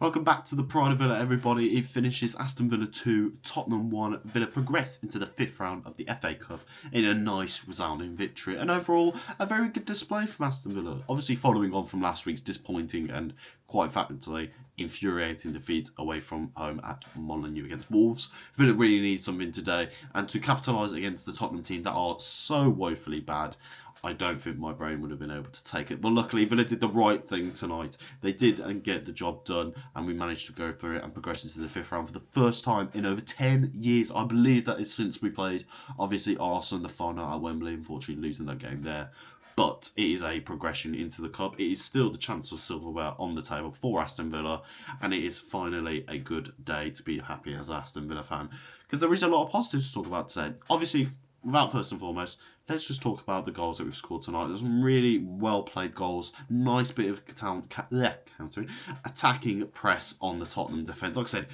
Welcome back to the Pride of Villa, everybody. It finishes Aston Villa 2, Tottenham 1. Villa progress into the 5th round of the FA Cup in a nice, resounding victory. And overall, a very good display from Aston Villa. Obviously following on from last week's disappointing and quite factually infuriating defeat away from home at Molineux against Wolves. Villa really needs something today. And to capitalise against the Tottenham team that are so woefully bad, I don't think my brain would have been able to take it. But luckily, Villa did the right thing tonight. They did and get the job done, and we managed to go through it and progress into the 5th round for the first time in over 10 years. I believe that is since we played, obviously, Arsenal in the final at Wembley, unfortunately losing that game there. But it is a progression into the Cup. It is still the chance of silverware on the table for Aston Villa, and it is finally a good day to be happy as an Aston Villa fan. Because there is a lot of positives to talk about today. Obviously, without first and foremost, let's just talk about the goals that we've scored tonight. There's some really well-played goals. Nice bit of countering, attacking press on the Tottenham defence. Like I said,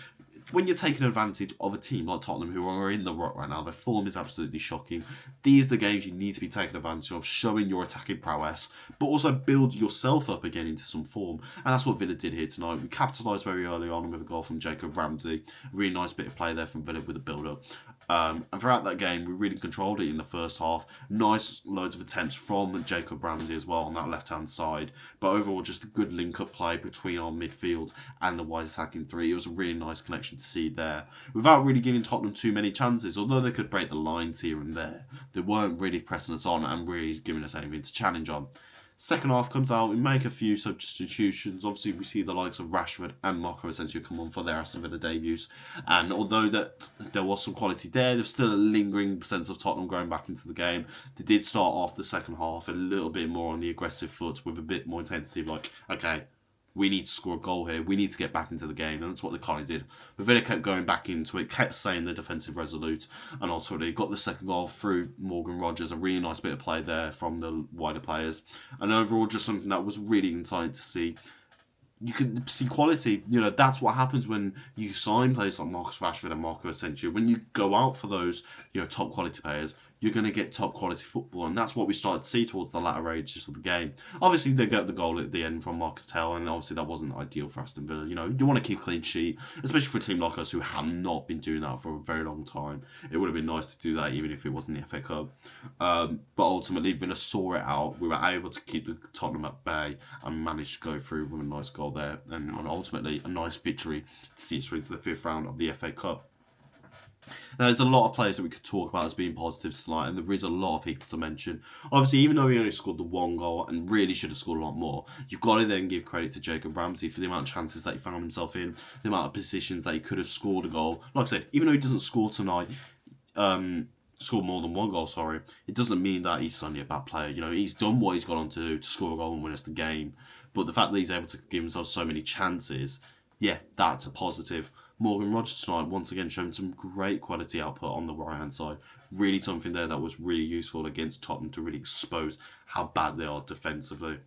when you're taking advantage of a team like Tottenham who are in the rut right now, their form is absolutely shocking. These are the games you need to be taking advantage of, showing your attacking prowess, but also build yourself up again into some form. And that's what Villa did here tonight. We capitalised very early on with a goal from Jacob Ramsey. A really nice bit of play there from Villa with a build-up. And throughout that game, we really controlled it in the first half. Nice loads of attempts from Jacob Ramsey as well on that left-hand side. But overall, just a good link-up play between our midfield and the wide attacking three. It was a really nice connection to see there. Without really giving Tottenham too many chances, although they could break the lines here and there, they weren't really pressing us on and really giving us anything to challenge on. Second half comes out, we make a few substitutions. Obviously, we see the likes of Rashford and Marco Asensio come on for their Aston Villa debuts. And although that there was some quality there, there's still a lingering sense of Tottenham going back into the game. They did start off the second half a little bit more on the aggressive foot with a bit more intensity, like, okay, we need to score a goal here. We need to get back into the game. And that's what they kind of did. But Villa kept going back into it, kept saying they're defensive resolute. And ultimately got the second goal through Morgan Rogers. A really nice bit of play there from the wider players. And overall, just something that was really exciting to see. You can see quality. You know, that's what happens when you sign players like Marcus Rashford and Marco Asensio. When you go out for those, top quality players, you're going to get top quality football. And that's what we started to see towards the latter ages of the game. Obviously, they get the goal at the end from Marcus Tell, and obviously that wasn't ideal for Aston Villa. You want to keep clean sheet, especially for a team like us who have not been doing that for a very long time. It would have been nice to do that even if it wasn't the FA Cup. But ultimately, Villa saw it out. We were able to keep the Tottenham at bay and managed to go through with a nice goal there. And ultimately, a nice victory to see us through into the 5th round of the FA Cup. Now, there's a lot of players that we could talk about as being positives tonight, and there is a lot of people to mention. Obviously, even though he only scored the one goal and really should have scored a lot more, you've got to then give credit to Jacob Ramsey for the amount of chances that he found himself in, the amount of positions that he could have scored a goal. Like I said, even though he doesn't score tonight, scored more than one goal, it doesn't mean that he's suddenly a bad player. He's done what he's got on to do to score a goal and win us the game. But the fact that he's able to give himself so many chances, yeah, that's a positive. Morgan Rogers tonight, once again, showing some great quality output on the right-hand side. Really something there that was really useful against Tottenham to really expose how bad they are defensively.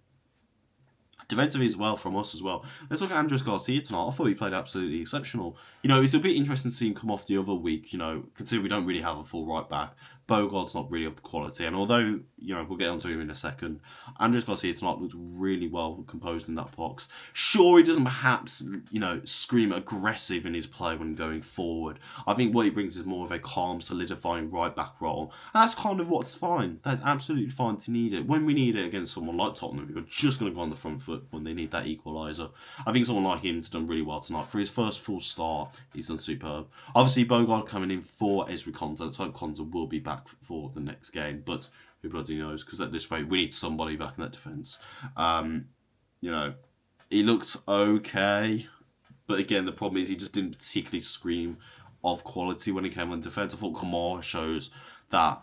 Defensively as well, from us as well. Let's look at Andres Garcia tonight. I thought he played absolutely exceptional. It's a bit interesting to see him come off the other week, considering we don't really have a full right back. Bogart's not really of the quality. And although, we'll get onto him in a second, Andres Garcia tonight looked really well composed in that box. Sure, he doesn't perhaps, scream aggressive in his play when going forward. I think what he brings is more of a calm, solidifying right back role. And that's kind of what's fine. That's absolutely fine to need it. When we need it against someone like Tottenham, who are just going to go on the front foot when they need that equaliser, I think someone like him's done really well tonight. For his first full start, he's done superb. Obviously, Bogart coming in for Ezri Konsa. Let's hope Konsa will be back for the next game, but who bloody knows, because at this rate we need somebody back in that defence. He looked okay, but again the problem is he just didn't particularly scream of quality when he came on defence. I thought Kamara shows that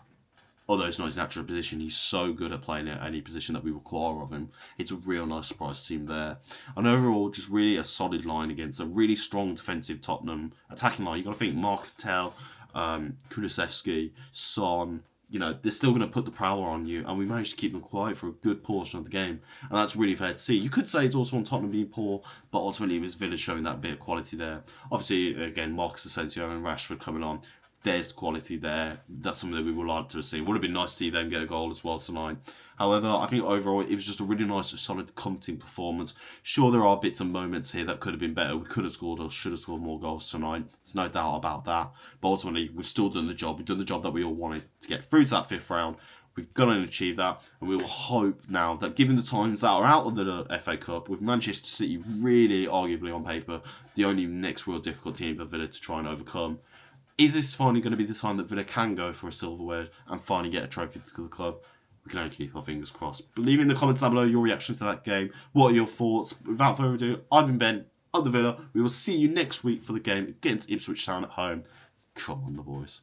although it's not his natural position, he's so good at playing at any position that we require of him. It's a real nice surprise to see him there. And overall, just really a solid line against a really strong defensive Tottenham attacking line. You've got to think Marcus Tell, Kulusevski, Son, they're still going to put the power on you, and we managed to keep them quiet for a good portion of the game, and that's really fair to see. You could say it's also on Tottenham being poor, but ultimately it was Villa showing that bit of quality there. Obviously, again, Marcus Asensio and Rashford coming on, there's quality there. That's something that we would like to have seen. Would have been nice to see them get a goal as well tonight. However, I think overall it was just a really nice, solid, comforting performance. Sure, there are bits and moments here that could have been better. We could have scored or should have scored more goals tonight. There's no doubt about that. But ultimately, we've still done the job. We've done the job that we all wanted to get through to that 5th round. We've gone and achieved that, and we will hope now that given the times that are out of the FA Cup, with Manchester City really, arguably on paper, the only next real difficult team for Villa to try and overcome, is this finally going to be the time that Villa can go for a silverware and finally get a trophy to the club? We can only keep our fingers crossed. But leave in the comments down below your reactions to that game. What are your thoughts? Without further ado, I've been Ben, up the Villa. We will see you next week for the game against Ipswich Town at home. Come on, the boys.